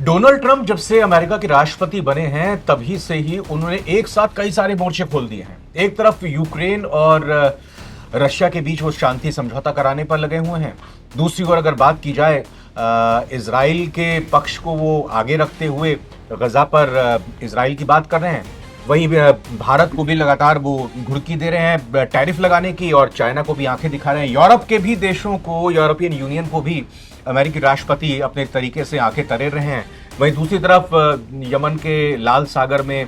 Donald Trump जब से America के राष्ट्रपति बने हैं तभी से ही उन्होंने एक साथ कई सारे मोर्चे खोल दिए हैं। एक तरफ यूक्रेन और रशिया के बीच वो शांति समझौता कराने पर लगे हुए हैं। दूसरी ओर अगर बात की जाए इजराइल के पक्ष को वो आगे रखते हुए गजा पर इजराइल की बात कर रहे हैं। वहीं भारत को भी लगातार वो घुड़की दे रहे हैं टैरिफ लगाने की, और चाइना को भी आंखें दिखा रहे हैं। यूरोप के भी देशों को, यूरोपियन यूनियन को भी अमेरिकी राष्ट्रपति अपने तरीके से आंखें तरेर रहे हैं। वहीं दूसरी तरफ यमन के लाल सागर में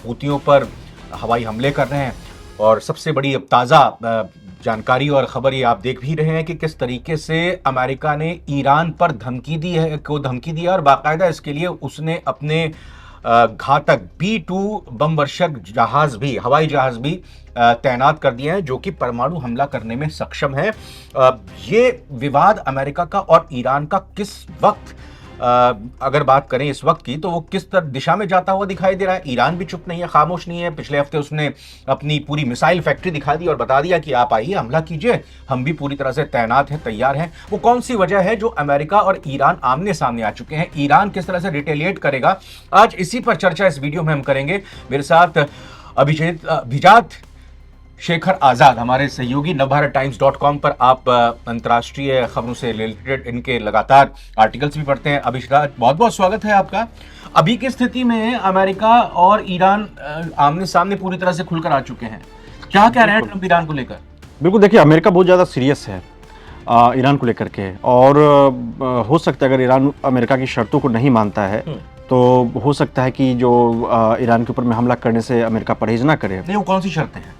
हूतियों पर हवाई हमले कर रहे हैं। और सबसे बड़ी अब ताज़ा जानकारी और खबर ये आप देख भी रहे हैं कि किस तरीके से अमेरिका ने ईरान पर धमकी दी है और बाकायदा इसके लिए उसने अपने घातक B-2 बम वर्षक जहाज भी, हवाई जहाज भी तैनात कर दिए हैं जो कि परमाणु हमला करने में सक्षम है। ये विवाद अमेरिका का और ईरान का किस वक्त, अगर बात करें इस वक्त की, तो वो किस तरह दिशा में जाता हुआ दिखाई दे रहा है। ईरान भी चुप नहीं है, खामोश नहीं है। पिछले हफ्ते उसने अपनी पूरी मिसाइल फैक्ट्री दिखा दी और बता दिया कि आप आइए, हमला कीजिए, हम भी पूरी तरह से तैनात हैं, तैयार हैं। वो कौन सी वजह है जो अमेरिका और ईरान आमने सामने आ चुके हैं? ईरान किस तरह से रिटेलिएट करेगा? आज इसी पर चर्चा इस वीडियो में हम करेंगे। मेरे साथ अभिजात शेखर आजाद, हमारे सहयोगी, नवभारतटाइम्स.com पर आप अंतर्राष्ट्रीय खबरों से रिलेटेड इनके लगातार आर्टिकल्स भी पढ़ते हैं। अभिजात, बहुत बहुत स्वागत है आपका। अभी की स्थिति में अमेरिका और ईरान आमने सामने पूरी तरह से खुलकर आ चुके हैं। क्या कह रहे हैं ट्रंप ईरान को लेकर? बिल्कुल, देखिए, अमेरिका बहुत ज़्यादा सीरियस है ईरान को लेकर के, और हो सकता है अगर ईरान अमेरिका की शर्तों को नहीं मानता है तो हो सकता है कि जो ईरान के ऊपर में हमला करने से अमेरिका परहेज ना करे। नहीं, वो कौन सी शर्तें हैं?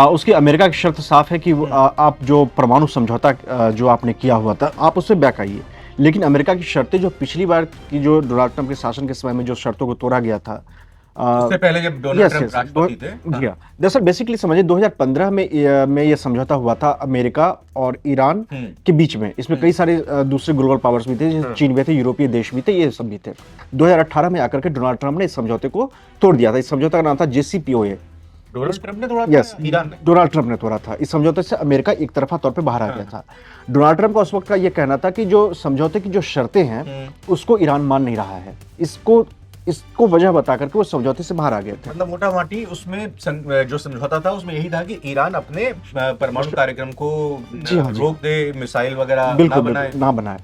उसकी अमेरिका की शर्त साफ है कि आप जो परमाणु समझौता जो आपने किया हुआ था, आप उससे बैक आइए। लेकिन अमेरिका की शर्तें जो पिछली बार की, जो डोनाल्ड ट्रंप के शासन के समय में जो शर्तों को तोड़ा गया था, उससे पहले जब डोनाल्ड ट्रंप राष्ट्रपति थे। जी हाँ, दरअसल बेसिकली समझिए 2015 में ये समझौता हुआ था अमेरिका और ईरान के बीच में। इसमें कई सारे दूसरे ग्लोबल पावर्स भी थे, जैसे चीन भी थे, यूरोपीय देश भी थे, ये सब भी थे। 2018 में आकर के डोनाल्ड ट्रंप ने इस समझौते को तोड़ दिया था। इस समझौते का नाम था JCPOA। डोनाल्ड ट्रंप ने तोड़ा था? ईरान ने? डोनाल्ड ट्रंप ने तोड़ा था। इस समझौते से अमेरिका एक तरफा तौर पे बाहर आ गया था। डोनाल्ड ट्रंप का उस वक्त का ये कहना था कि जो समझौते की जो शर्तें हैं उसको ईरान मान नहीं रहा है। इसको वजह बता करके वो समझौते से बाहर आ गए थे। मतलब मोटा मोटी उसमें जो समझौता था उसमें यही था कि ईरान अपने परमाणु कार्यक्रम को रोक दे, मिसाइल वगैरह ना बनाए।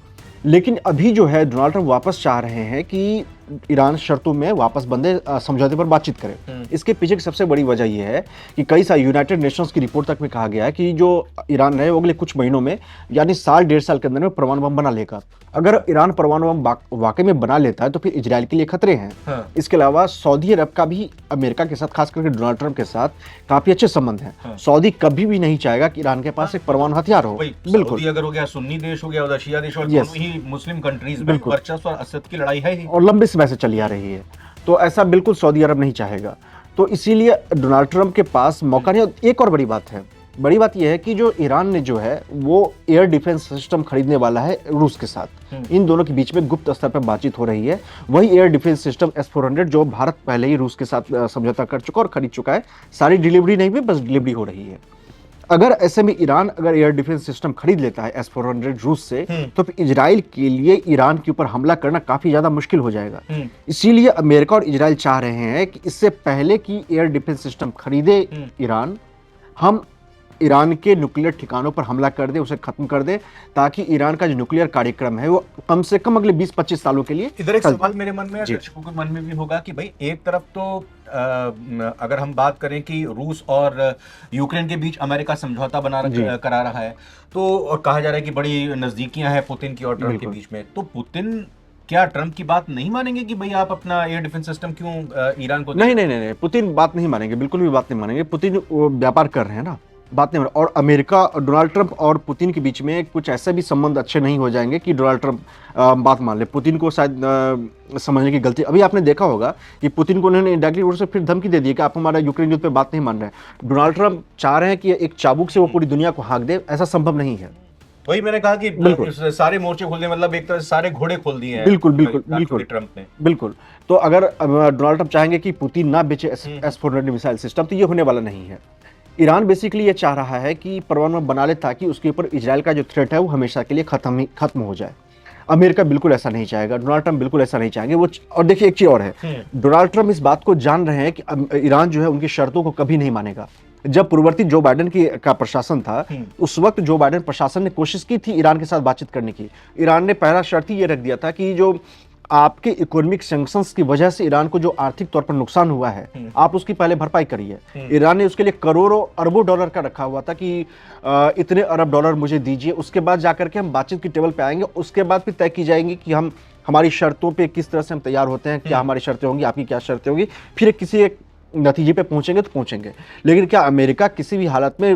लेकिन अभी जो है डोनाल्ड ट्रंप वापस चाह रहे हैं कि ईरान शर्तों में वापस बंदे समझौते पर बातचीत करे। इसके पीछे की सबसे बड़ी वजह यह है कि कई सारी यूनाइटेड नेशंस की रिपोर्ट तक में कहा गया है कि जो ईरान है वो अगले कुछ महीनों में, यानी साल डेढ़ साल के अंदर में परमाणु बम बना लेगा। अगर ईरान परमाणु बम वाकई में बना लेता है तो फिर इजराइल के लिए खतरे हैं। इसके अलावा सऊदी अरब का भी अमेरिका के साथ, खास करके डोनाल्ड ट्रंप के साथ काफी अच्छे संबंध हैं। सऊदी कभी भी नहीं चाहेगा कि ईरान के पास एक परमाणु हथियार हो। बिल्कुल, अगर हो गया सुन्नी देश, हो गया उधर शिया देश, और दोनों ही मुस्लिम कंट्रीज में वर्चस्व और असद की लड़ाई है और लंबे समय से चली आ रही है, तो ऐसा बिल्कुल सऊदी अरब नहीं चाहेगा। तो इसीलिए डोनाल्ड ट्रंप के पास मौका नहीं। एक और बड़ी बात यह है कि जो ईरान ने जो है वो एयर डिफेंस सिस्टम खरीदने वाला है रूस के साथ। इन दोनों के बीच में गुप्त स्तर पर बातचीत हो रही है। वही एयर डिफेंस सिस्टम S-400 जो भारत पहले ही रूस के साथ समझौता कर चुका और खरीद चुका है। सारी डिलीवरी नहीं हुई, बस डिलीवरी हो रही है। अगर ऐसे में ईरान अगर एयर डिफेंस सिस्टम खरीद लेता है S-400 रूस से, तो फिर इजराइल के लिए ईरान के ऊपर हमला करना काफी ज्यादा मुश्किल हो जाएगा। इसीलिए अमेरिका और इजराइल चाह रहे हैं कि इससे पहले कि एयर डिफेंस सिस्टम खरीदे ईरान, हम ईरान के न्यूक्लियर ठिकानों पर हमला कर दे, उसे खत्म कर दे, ताकि ईरान का जो न्यूक्लियर कार्यक्रम है वो कम से कम अगले 20-25 सालों के लिए। इधर एक सवाल मेरे मन में, दर्शकों के मन में भी होगा कि भाई एक तरफ तो अगर हम बात करें कि रूस और यूक्रेन के बीच अमेरिका समझौता करा रहा है, तो और कहा जा रहा है कि बड़ी नजदीकियां हैं पुतिन की और ट्रंप के बीच में, तो पुतिन क्या ट्रंप की बात नहीं मानेंगे कि भाई आप अपना एयर डिफेंस सिस्टम क्यों ईरान को? नहीं, पुतिन बात नहीं मानेंगे, बिल्कुल भी बात नहीं मानेंगे। पुतिन व्यापार कर रहे हैं ना, बात नहीं। और अमेरिका, डोनाल्ड ट्रंप और पुतिन के बीच में कुछ ऐसे भी संबंध अच्छे नहीं हो जाएंगे कि डोनाल्ड ट्रंप बात मान ले। पुतिन को शायद समझने की गलती, अभी आपने देखा होगा कि पुतिन को उन्होंने डायरेक्टली रूप से फिर धमकी दे दी कि आप हमारा यूक्रेन युद्ध पे बात नहीं मान रहे हैं। डोनाल्ड ट्रंप चाह रहे हैं कि एक चाबुक से वो पूरी दुनिया को हाँक दे, ऐसा संभव नहीं है। वही मैंने कहा कि सारे मोर्चे खोल दिए, मतलब एक तरह से सारे घोड़े खोल दिए हैं। बिल्कुल ट्रंप ने। बिल्कुल। तो अगर डोनाल्ड ट्रंप चाहेंगे कि पुतिन ना बेचे S-400 मिसाइल सिस्टम, तो ये होने वाला नहीं है। ईरान बेसिकली ये चाह रहा है कि परमाणु बना ले ताकि उसके ऊपर इजराइल का जो थ्रेट है वो हमेशा के लिए खत्म हो जाए। अमेरिका बिल्कुल ऐसा नहीं चाहेगा, डोनाल्ड ट्रंप बिल्कुल ऐसा नहीं चाहेंगे वो। और देखिए एक चीज और है, डोनाल्ड ट्रंप इस बात को जान रहे हैं कि ईरान जो है उनकी शर्तों को कभी नहीं मानेगा। जब पूर्ववर्ती जो बाइडेन का प्रशासन था, उस वक्त जो बाइडेन प्रशासन ने कोशिश की थी ईरान के साथ बातचीत करने की। ईरान ने पहला शर्त ही ये रख दिया था कि जो आपके इकोनॉमिक सैंक्शंस की वजह से ईरान को जो आर्थिक तौर पर नुकसान हुआ है, आप उसकी पहले भरपाई करिए। ईरान ने उसके लिए करोड़ों अरबों डॉलर का रखा हुआ था कि इतने अरब डॉलर मुझे दीजिए, उसके बाद जाकर के हम बातचीत की टेबल पे आएंगे, उसके बाद फिर तय की जाएंगी कि हम हमारी शर्तों पे किस तरह से हम तैयार होते हैं, क्या हमारी शर्तें होंगी, आपकी क्या शर्तें होंगी, फिर किसी एक नतीजे पे पहुंचेंगे तो पहुंचेंगे। लेकिन क्या अमेरिका किसी भी हालत में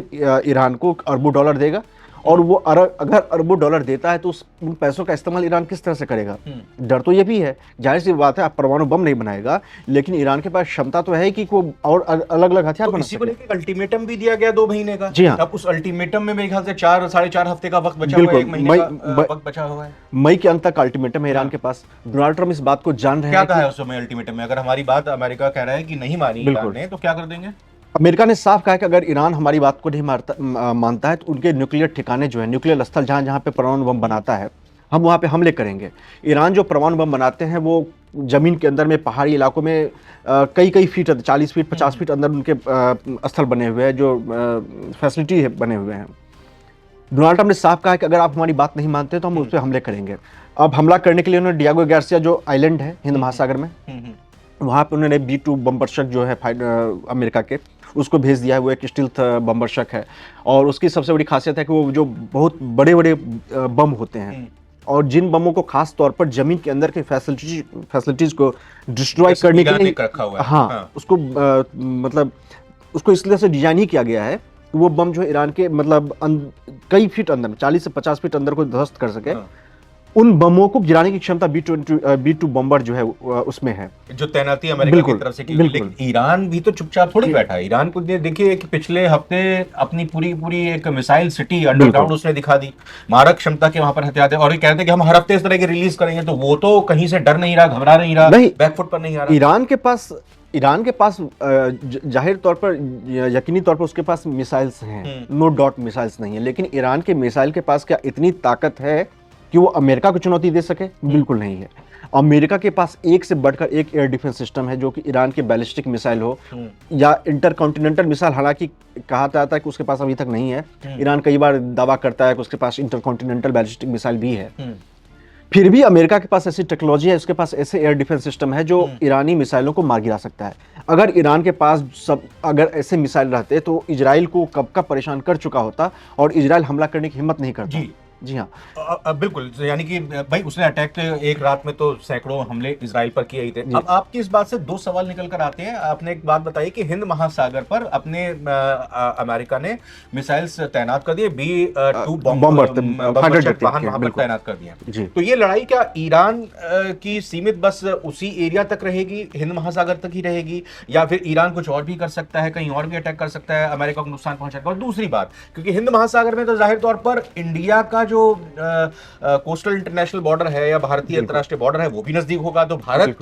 ईरान को अरबों डॉलर देगा? और वो अगर अरबों डॉलर देता है तो उन पैसों का इस्तेमाल ईरान किस तरह से करेगा? डर तो ये भी है, जाहिर सी बात है, आप परमाणु बम नहीं बनाएगा, लेकिन ईरान के पास क्षमता तो है कि वो और अलग अलग हथियार बना इसी को लेकर अल्टीमेटम भी दिया गया 2 महीने का। जी हाँ। अब उस अल्टीमेटम में मेरे ख्याल से 4-4.5 हफ्ते का वक्त बचा हुआ है, 1 महीने का वक्त बचा हुआ है। मई के अंत तक अल्टीमेटम है ईरान के पास। डोनाल्ड ट्रंप इस बात को जान रहे हैं। क्या कहा है उस समय अल्टीमेटम में? अगर हमारी बात अमेरिका कह रहा है कि नहीं मानी ईरान ने, तो क्या कर देंगे? अमेरिका ने साफ कहा कि अगर ईरान हमारी बात को नहीं मानता है तो उनके न्यूक्लियर ठिकाने जो है, न्यूक्लियर स्थल जहां जहां पे परमाणु बम बनाता है, हम वहां पे हमले करेंगे। ईरान जो परमाणु बम बनाते हैं वो जमीन के अंदर में, पहाड़ी इलाकों में कई फीट, 40 फीट 50 फीट अंदर उनके स्थल बने हुए हैं, जो फैसिलिटी बने हुए हैं। डोनाल्ड ट्रंप ने साफ कहा कि अगर आप हमारी बात नहीं मानते तो हम उस पर हमले करेंगे। अब हमला करने के लिए उन्होंने डियागो गार्सिया जो आइलैंड है हिंद महासागर में, वहां पे उन्होंने B-2 बम्बरशक जो है अमेरिका के, उसको भेज दिया है। वो एक स्टील्थ बम्बरशक है और उसकी सबसे बड़ी खासियत है कि वो जो बहुत बड़े बड़े बम होते हैं, और जिन बमों को खास तौर पर जमीन के अंदर के फैसिलिटीज को डिस्ट्रॉय करने के लिए रखा हुआ है। हाँ, उसको मतलब उसको इसलिए से डिजाइन ही किया गया है कि वो बम जो ईरान के मतलब कई फीट अंदर, 40 से 50 फीट अंदर को ध्वस्त कर सके। उन बमों को गिराने की क्षमता B-2 बम्बर जो है उसमें है, जो तैनाती अमेरिका की तरफ से की। लेकिन ईरान भी तो चुपचाप थोड़ी बैठा है। ईरान को देखिए कि पिछले हफ्ते अपनी पूरी एक मिसाइल सिटी अंडरग्राउंड उसने दिखा दी, मारक क्षमता के वहां पर हथियार, और ये कहते हैं कि हम हर हफ्ते इस तरह के रिलीज करेंगे। तो वो तो कहीं से डर नहीं रहा, घबरा नहीं रहा, बैकफुट पर नहीं आ रहा। ईरान के पास जाहिर तौर पर, यकीनी तौर पर उसके पास मिसाइल्स हैं, नो डाउट मिसाइल्स नहीं है, लेकिन ईरान के मिसाइल के पास क्या इतनी ताकत है कि वो अमेरिका को चुनौती दे सके? बिल्कुल नहीं है। अमेरिका के पास एक से बढ़कर एक एयर डिफेंस सिस्टम है, जो कि ईरान के बैलिस्टिक मिसाइल हो या इंटरकॉन्टिनेंटल मिसाइल, हालांकि कहा जाता है कि उसके पास अभी तक नहीं है। ईरान कई बार दावा करता है कि उसके पास इंटरकॉन्टिनेंटल बैलिस्टिक मिसाइल भी है। फिर भी अमेरिका के पास ऐसी टेक्नोलॉजी है, उसके पास ऐसे एयर डिफेंस सिस्टम है जो ईरानी मिसाइलों को मार गिरा सकता है। अगर ईरान के पास अगर ऐसे मिसाइल रहते तो इजराइल को कब का परेशान कर चुका होता और इजराइल हमला करने की हिम्मत नहीं करता। जी हाँ, बिल्कुल। यानी कि भाई उसने अटैक एक रात में तो सैकड़ों हमले इजराइल पर किए ही थे। अब आपकी इस बात से 2 सवाल निकल कर आते हैं। आपने एक बात बताई कि हिंद महासागर पर अपने अमेरिका ने मिसाइल्स तैनात कर दिए, B-2 बम्बरशक वाहन वहां पर तैनात कर दिए। तो ये लड़ाई क्या ईरान की सीमित बस उसी एरिया तक रहेगी, हिंद महासागर तक ही रहेगी, या फिर ईरान कुछ और भी कर सकता है, कहीं और भी अटैक कर सकता है, अमेरिका को नुकसान पहुंचाएगा? और दूसरी बात, क्योंकि हिंद महासागर में तो जाहिर तौर पर इंडिया का जो कोस्टल इंटरनेशनल बॉर्डर है या भारतीय अंतरराष्ट्रीय बॉर्डर है वो भी नजदीक होगा, तो भारत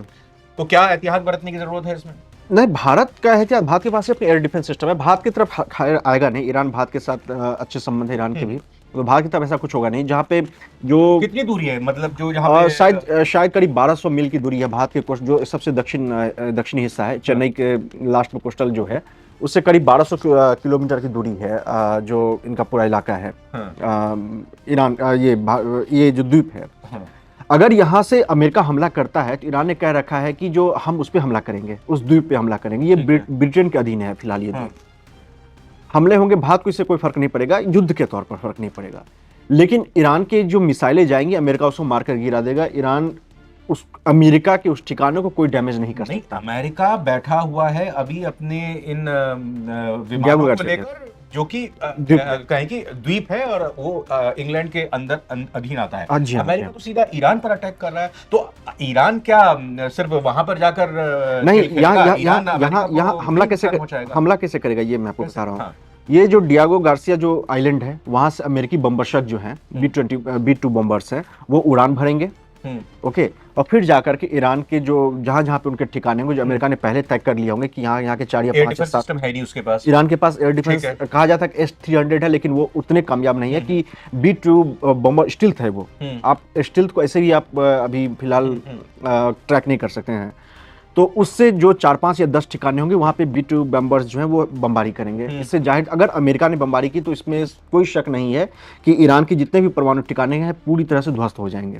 तो क्या एहतियात बरतने की जरूरत है इसमें? नहीं, भारत का एहतियात, भारत के पास अपनी एयर डिफेंस सिस्टम है, भारत की तरफ आएगा नहीं। ईरान भारत के साथ अच्छे संबंध है ईरान के भी, तो भारत की तरफ ऐसा कुछ होगा नहीं। जहाँ पे जो कितनी दूरी है, मतलब जो जहाँ शायद करीब 1200 मील की दूरी है भारत के जो सबसे दक्षिणी हिस्सा है, चेन्नई के लास्ट में कोस्टल जो है, उससे करीब 1200 किलोमीटर की दूरी है जो इनका पूरा इलाका है। ईरान ये जो द्वीप है, अगर यहाँ से अमेरिका हमला करता है तो ईरान ने कह रखा है कि जो हम उस पर हमला करेंगे, उस द्वीप पे हमला करेंगे। ये ब्रिटेन के अधीन है फिलहाल ये द्वीप। हमले होंगे, भारत को इससे कोई फर्क नहीं पड़ेगा, युद्ध के तौर पर फर्क नहीं पड़ेगा, लेकिन ईरान के जो मिसाइलें जाएंगी अमेरिका उसको मारकर गिरा देगा। ईरान उस अमेरिका के उस ठिकाने को कोई डैमेज नहीं कर सकता। अमेरिका बैठा हुआ है अभी अपने इन विमानों को लेकर, जो कि कहें कि द्वीप है और वो इंग्लैंड के अंदर अधीन आता है। अमेरिका तो सीधा ईरान पर अटैक कर रहा है, तो ईरान क्या सिर्फ वहां पर जाकर नहीं, यहाँ हमला कैसे करेगा ये मैं आपको बता रहा हूँ। ये जो डियागो गार्सिया जो आइलैंड है, वहां से अमेरिकी बम्बरशक जो है B-2 बम्बर्स हैं, वो उड़ान भरेंगे ओके, और फिर जाकर के ईरान के जो जहां जहां पे उनके ठिकाने होंगे, जो अमेरिका ने पहले तय कर लिया होंगे कि यहाँ के 4 या 5 या 7 सिस्टम है नहीं उसके पास। ईरान के पास एयर डिफेंस कहा जाता है S-300 है, लेकिन वो उतने कामयाब नहीं है कि B-2 बॉम्बर स्टिल्थ है वो। आप स्टिल्थ को ऐसे ही आप अभी फिलहाल ट्रैक नहीं कर सकते हैं। तो उससे जो 4, 5 या 10 ठिकाने होंगे वहां पे B-2 बम्बर्स जो हैं वो बमबारी करेंगे। इससे जाहिर अगर अमेरिका ने बमबारी की तो इसमें कोई शक नहीं है कि ईरान के जितने भी परमाणु ठिकाने हैं पूरी तरह से ध्वस्त हो जाएंगे।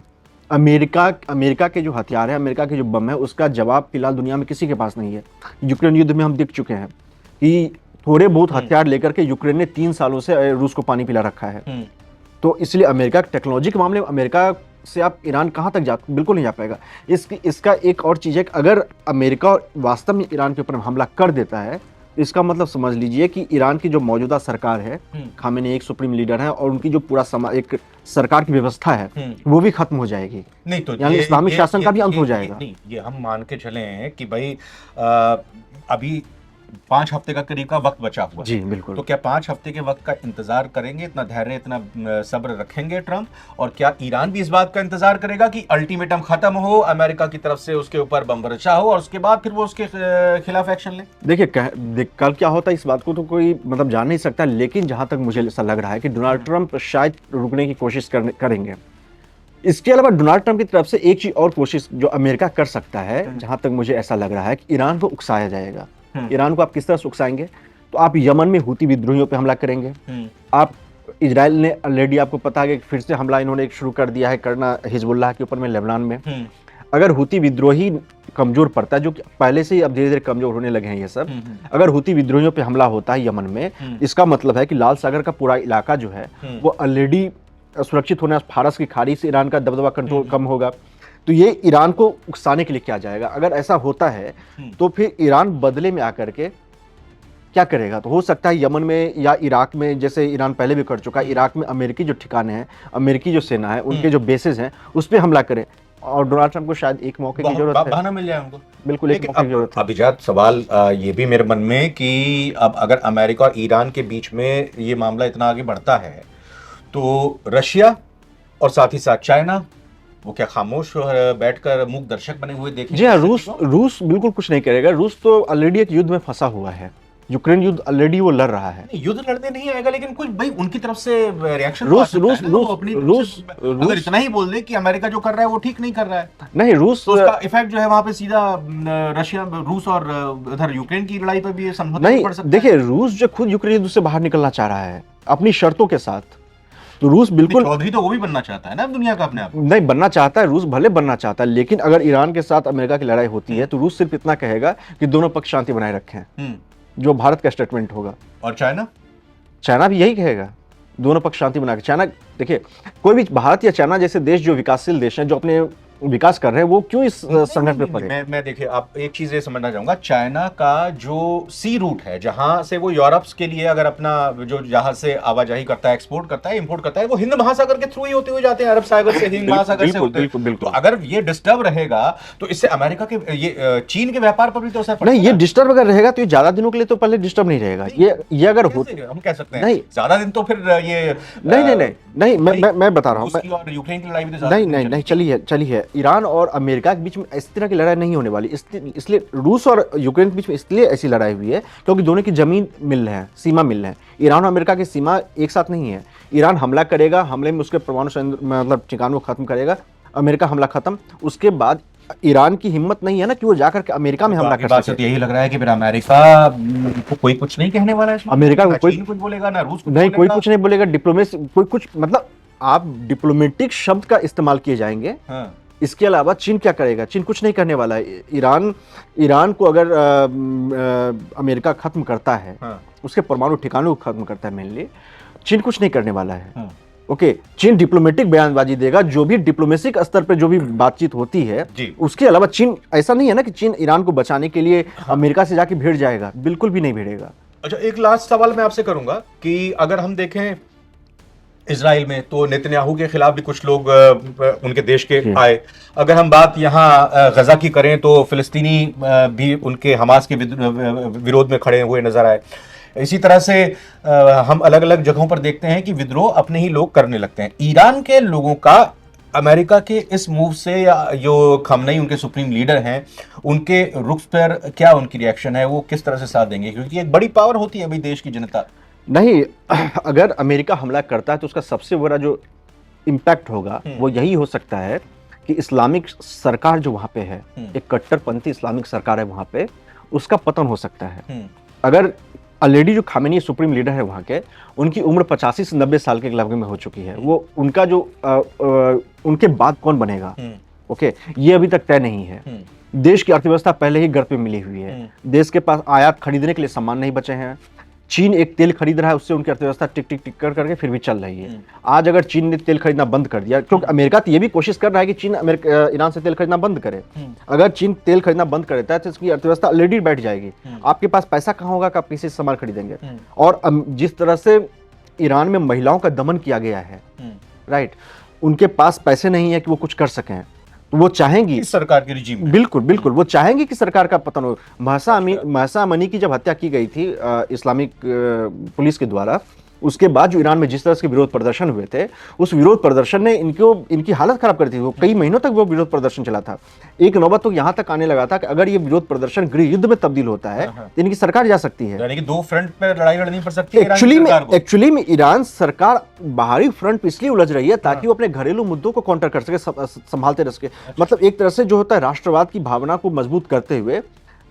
अमेरिका के जो हथियार है, अमेरिका के जो बम है, उसका जवाब फिलहाल दुनिया में किसी के पास नहीं है। यूक्रेन युद्ध में हम देख चुके हैं कि थोड़े बहुत हथियार लेकर के यूक्रेन ने 3 सालों से रूस को पानी पिला रखा है। तो इसलिए अमेरिका टेक्नोलॉजी के मामले में अमेरिका से आप ईरान कहाँ तक बिल्कुल नहीं जा पाएगा। इसका एक और चीज़ है कि अगर अमेरिका वास्तव में ईरान के ऊपर हमला कर देता है, इसका मतलब समझ लीजिए कि ईरान की जो मौजूदा सरकार है, खामेनी एक सुप्रीम लीडर है, और उनकी जो पूरा एक सरकार की व्यवस्था है वो भी खत्म हो जाएगी। नहीं तो यानी इस्लामी शासन का भी अंत हो जाएगा। नहीं, ये हम मान के चले हैं कि भाई अभी 5 हफ्ते का करीब का वक्त बचा हुआ है। जी बिल्कुल। तो क्या 5 हफ्ते के वक्त का इंतजार करेंगे, इतना धैर्य, इतना सब्र रखेंगे ट्रंप? और क्या ईरान भी इस बात का इंतजार करेगा कि अल्टीमेटम खत्म हो, अमेरिका की तरफ से उसके ऊपर बमबर्चा हो और उसके बाद फिर वो उसके खिलाफ एक्शन ले? देखिए कल क्या होता है इस बात को तो कोई मतलब जान नहीं सकता, लेकिन जहां तक मुझे ऐसा लग रहा है कि डोनाल्ड ट्रंप शायद रुकने की कोशिश करेंगे। इसके अलावा डोनाल्ड ट्रंप की तरफ से एक चीज और कोशिश जो अमेरिका कर सकता है, जहां तक मुझे ऐसा लग रहा है कि ईरान को उकसाया जाएगा। ईरान को आप किस तरह से उकसाएंगे? तो आप यमन में हुती विद्रोहियों पे हमला करेंगे। आप इजराइल ने ऑलरेडी, आपको पता है कि फिर से हमला इन्होंने शुरू कर दिया है करना हिजबुल्लाह के ऊपर में, लेबनान में। अगर हुती विद्रोही कमजोर पड़ता है, जो कि पहले से ही अब धीरे धीरे कमजोर होने लगे हैं ये सब, अगर हुती विद्रोहियों पे हमला होता है यमन में, इसका मतलब है कि लाल सागर का पूरा इलाका जो है वो ऑलरेडी सुरक्षित होने, फारस की खाड़ी से ईरान का दबदबा कंट्रोल कम होगा। तो ये ईरान को उकसाने के लिए किया जाएगा। अगर ऐसा होता है तो फिर ईरान बदले में आकर के क्या करेगा? तो हो सकता है यमन में या इराक में, जैसे ईरान पहले भी कर चुका है, इराक में अमेरिकी जो ठिकाने हैं, अमेरिकी जो सेना है, उनके जो बेसेस हैं, उस पर हमला करे। और डोनाल्ड ट्रंप को शायद एक मौके की जरूरत है, बहाना मिल जाए उनको। बिल्कुल एक मौके की जरूरत है। अभिजात सवाल ये भी मेरे मन में कि अब अगर अमेरिका और ईरान के बीच में ये मामला इतना आगे बढ़ता है तो रशिया और साथ ही साथ चाइना, वो क्या खामोश बैठकर मूक दर्शक बने हुए देखेंगे? जी हाँ, रूस बिल्कुल कुछ नहीं करेगा। रूस तो ऑलरेडी एक युद्ध में फंसा हुआ है। यूक्रेन युद्ध ऑलरेडी वो लड़ रहा है। युद्ध लड़ने नहीं आएगा, लेकिन कुछ भाई उनकी तरफ से रिएक्शन रूस अगर इतना ही बोल दे कि अमेरिका जो कर रहा है वो ठीक नहीं कर रहा है, नहीं रूस तो उसका इफेक्ट जो है वहां पे सीधा रशिया, रूस और उधर यूक्रेन की लड़ाई पर भी समझौता नहीं पड़ सकता है। देखिए, रूस जो खुद यूक्रेन युद्ध से बाहर निकलना चाह रहा है अपनी शर्तों के साथ, तो रूस बिल्कुल, चौधरी तो वो भी बनना चाहता है ना दुनिया का अपने आप। नहीं बनना चाहता है, रूस भले बनना चाहता है, लेकिन अगर ईरान के साथ अमेरिका की लड़ाई होती है तो रूस सिर्फ इतना कहेगा कि दोनों पक्ष शांति बनाए रखें, जो भारत का स्टेटमेंट होगा। और चाइना भी यही कहेगा, दोनों पक्ष शांति बना के। चाइना, देखिए कोई भी भारत या चाइना जैसे देश जो विकासशील देश हैं, जो अपने विकास कर रहे हैं, वो क्यों इस संघर्ष में पड़े? मैं देखिए, आप एक चीज ये समझना चाहूंगा, चाइना का जो सी रूट है, जहां से वो यूरोप के लिए अगर अपना जो जहां से आवाजाही करता है, एक्सपोर्ट करता है, इंपोर्ट करता है, वो हिंद महासागर के थ्रू ही होते हुए जाते हैं, अरब सागर से, हिंद महासागर से होते हैं। तो अगर ये डिस्टर्ब रहेगा तो इससे अमेरिका के, ये चीन के व्यापार पर भी तो असर पड़ेगा। नहीं, ये डिस्टर्ब अगर रहेगा तो ये ज्यादा दिनों के लिए तो पहले डिस्टर्ब नहीं रहेगा। ये अगर हम कह सकते हैं ज्यादा दिन तो फिर ये नहीं, मैं बता रहा हूँ, यूक्रेन की लड़ाई भी नहीं, चलिए ईरान और अमेरिका के बीच में इस तरह की लड़ाई नहीं होने वाली। इसलिए रूस और यूक्रेन के बीच में इसलिए ऐसी लड़ाई हुई है क्योंकि दोनों की जमीन मिल रहे हैं, सीमा मिल रहे हैं। ईरान और अमेरिका की सीमा एक साथ नहीं है। ईरान हमला करेगा, हमले में उसके परमाणु मतलब ठिकानों को खत्म करेगा, अमेरिका हमला खत्म, उसके बाद ईरान की हिम्मत नहीं है ना कि वो जाकर के अमेरिका में हमला कर सके। यही लग रहा है कि फिर अमेरिका को कोई कुछ नहीं कहने वाला है। अमेरिका को कोई कुछ बोलेगा ना, रूस नहीं, कोई कुछ नहीं बोलेगा। डिप्लोमेसी कोई कुछ, मतलब आप डिप्लोमेटिक शब्द का इस्तेमाल किए जाएंगे। इसके अलावा चीन क्या करेगा? चीन कुछ नहीं करने वाला है। ईरान को अगर अमेरिका खत्म करता है, उसके परमाणु ठिकानों को खत्म करता है मेनली, चीन कुछ नहीं करने वाला है। ओके, चीन डिप्लोमेटिक बयानबाजी देगा, जो भी डिप्लोमेटिक स्तर पर जो भी बातचीत होती है। उसके अलावा चीन, ऐसा नहीं है ना कि चीन ईरान को बचाने के लिए अमेरिका से जाके भिड़ जाएगा, बिल्कुल भी नहीं भिड़ेगा। अच्छा, एक लास्ट सवाल मैं आपसे करूंगा कि अगर हम देखें इजराइल में, तो नेतन्याहू के खिलाफ भी कुछ लोग उनके देश के आए। अगर हम बात यहाँ गजा की करें तो फिलिस्तीनी भी उनके हमास के विरोध में खड़े हुए नजर आए। इसी तरह से हम अलग अलग जगहों पर देखते हैं कि विद्रोह अपने ही लोग करने लगते हैं। ईरान के लोगों का अमेरिका के इस मूव से या जो खमनई उनके सुप्रीम लीडर हैं उनके रुख पर क्या उनकी रिएक्शन है, वो किस तरह से साथ देंगे, क्योंकि एक बड़ी पावर होती है अभी देश की जनता। नहीं, अगर अमेरिका हमला करता है तो उसका सबसे बड़ा जो इम्पैक्ट होगा वो यही हो सकता है कि इस्लामिक सरकार जो वहाँ पे है, एक कट्टरपंथी इस्लामिक सरकार है वहाँ पे, उसका पतन हो सकता है। अगर ऑलरेडी जो खामेनी सुप्रीम लीडर है वहाँ के, उनकी उम्र 85 से 90 साल के लगभग में हो चुकी है, वो उनका जो उनके बाद कौन बनेगा, ओके, ये अभी तक तय नहीं है। देश की अर्थव्यवस्था पहले ही गर्त पे मिली हुई है, देश के पास आयात खरीदने के लिए सामान नहीं बचे हैं। चीन एक तेल खरीद रहा है, उससे उनकी अर्थव्यवस्था टिक टिक टिक कर करके फिर भी चल रही है। आज अगर चीन ने तेल खरीदना बंद कर दिया, क्योंकि अमेरिका तो ये भी कोशिश कर रहा है कि चीन ईरान से तेल खरीदना बंद करे। अगर चीन तेल खरीदना बंद कर देता है तो इसकी अर्थव्यवस्था ऑलरेडी बैठ जाएगी। आपके पास पैसा कहाँ होगा कि आप किसी से सामान खरीदेंगे। और जिस तरह से ईरान में महिलाओं का दमन किया गया है, राइट, उनके पास पैसे नहीं है कि वो कुछ कर सकें, तो वो चाहेंगी इस सरकार की रिजीम में। बिल्कुल बिल्कुल, वो चाहेंगे कि सरकार का पतन हो। महसा अमीनी की जब हत्या की गई थी इस्लामिक पुलिस के द्वारा, उसके बाद जो ईरान में जिस तरह से विरोध प्रदर्शन हुए थे, उस विरोध प्रदर्शन ने इनकी हालत खराब कर दी थी। वो कई महीनों तक वो विरोध प्रदर्शन चला था। एक नौबत तो यहाँ तक आने लगा था कि अगर ये विरोध प्रदर्शन गृह युद्ध में तब्दील होता है तो इनकी सरकार जा सकती है। यानी कि दो फ्रंट पे लड़ाई लड़नी पड़ सकती है एक्चुअली में ईरान सरकार बाहरी फ्रंट पे इसलिए उलझ रही है ताकि वो अपने घरेलू मुद्दों को काउंटर कर सके, संभालते रह सके। मतलब एक तरह से जो होता है राष्ट्रवाद की भावना को मजबूत करते हुए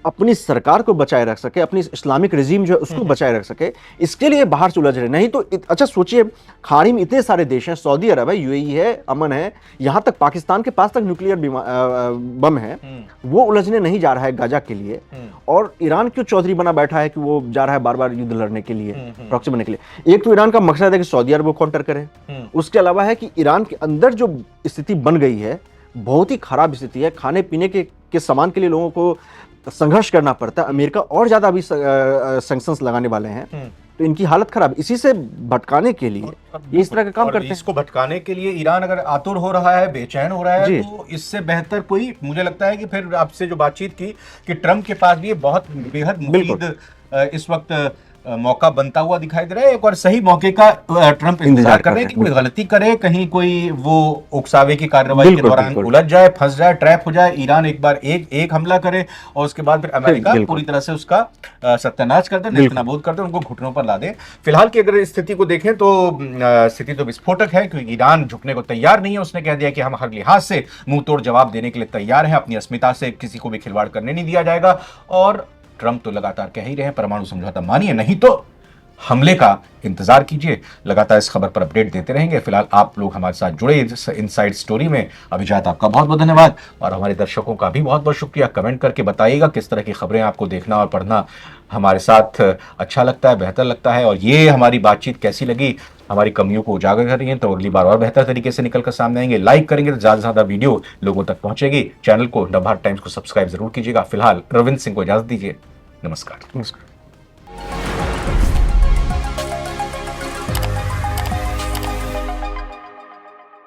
अपनी सरकार को बचाए रख सके, अपनी इस्लामिक रिजीम जो है उसको बचाए रख सके, इसके लिए बाहर से उलझ रहे। नहीं तो अच्छा सोचिए, खाड़ी में इतने सारे देश हैं, सऊदी अरब है, यूएई है, अमन है, यहाँ तक पाकिस्तान के पास तक न्यूक्लियर बम है, वो उलझने नहीं जा रहा है गाजा के लिए। और ईरान क्यों चौधरी बना बैठा है कि वो जा रहा है बार बार युद्ध लड़ने के लिए, प्रॉक्सी बनने के लिए। एक तो ईरान का मकसद है कि सऊदी अरब को काउंटर करे, उसके अलावा है कि ईरान के अंदर जो स्थिति बन गई है, बहुत ही खराब स्थिति है। खाने पीने के सामान के लिए लोगों को संघर्ष करना पड़ता है। अमेरिका और ज्यादा अभी सैंक्शंस लगाने वाले हैं, तो इनकी हालत खराब। इसी से भटकाने के लिए ये इस तरह का काम करते हैं। इसको भटकाने के लिए ईरान अगर आतुर हो रहा है, बेचैन हो रहा है, तो इससे बेहतर कोई, मुझे लगता है कि फिर आपसे जो बातचीत की कि ट्रंप के पास भी बहुत बेहद मुफीद इस वक्त मौका बनता हुआ दिखाई दे रहा है। एक और सही मौके का ट्रंप इंतजार कर रहे हैं कि कोई गलती करे, कहीं कोई वो उकसावे की कार्रवाई के दौरान उलझ जाए, फंस जाए, ट्रैप हो जाए, ईरान एक बार एक हमला करे और उसके बाद फिर अमेरिका पूरी तरह से उसका सत्यानाश कर दे, नेस्तनाबूद कर दे, उनको घुटनों पर ला दे। फिलहाल की अगर स्थिति को देखें तो स्थिति तो विस्फोटक है, क्योंकि ईरान झुकने को तैयार नहीं है। उसने कह दिया कि हम हर लिहाज से मुंह तोड़ जवाब देने के लिए तैयार हैं, अपनी अस्मिता से किसी को भी खिलवाड़ करने नहीं दिया जाएगा। और ट्रंप तो लगातार कह ही रहे हैं परमाणु समझौता मानिए, नहीं तो हमले का इंतजार कीजिए। लगातार इस खबर पर अपडेट देते रहेंगे। फिलहाल आप लोग हमारे साथ जुड़े इस इनसाइड स्टोरी में। अभिजात, आपका बहुत बहुत धन्यवाद और हमारे दर्शकों का भी बहुत बहुत शुक्रिया। कमेंट करके बताइएगा किस तरह की खबरें आपको देखना और पढ़ना हमारे साथ अच्छा लगता है, बेहतर लगता है, और ये हमारी बातचीत कैसी लगी, हमारी कमियों को उजागर कर रही है, तो अगली बार और बेहतर तरीके से निकल कर सामने आएंगे। लाइक करेंगे तो ज्यादा से ज्यादा वीडियो लोगों तक पहुंचेगी। चैनल को नवभारत टाइम्स को सब्सक्राइब जरूर कीजिएगा। फिलहाल रविंद्र सिंह को इजाजत दीजिए। नमस्कार।